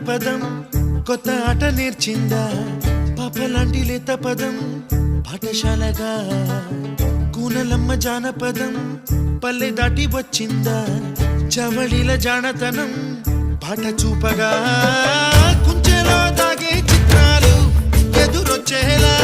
పదం కొత్త ఆట నేర్చిందా పాపలాంటి లేత పదం పాఠశాలగా కూనలమ్మ జానపదం పల్లె దాటి వచ్చిందా చవళిల జానతనం పాట చూపగా కుంచెలో దాగే చిత్రాలు ఎదురొచ్చేలా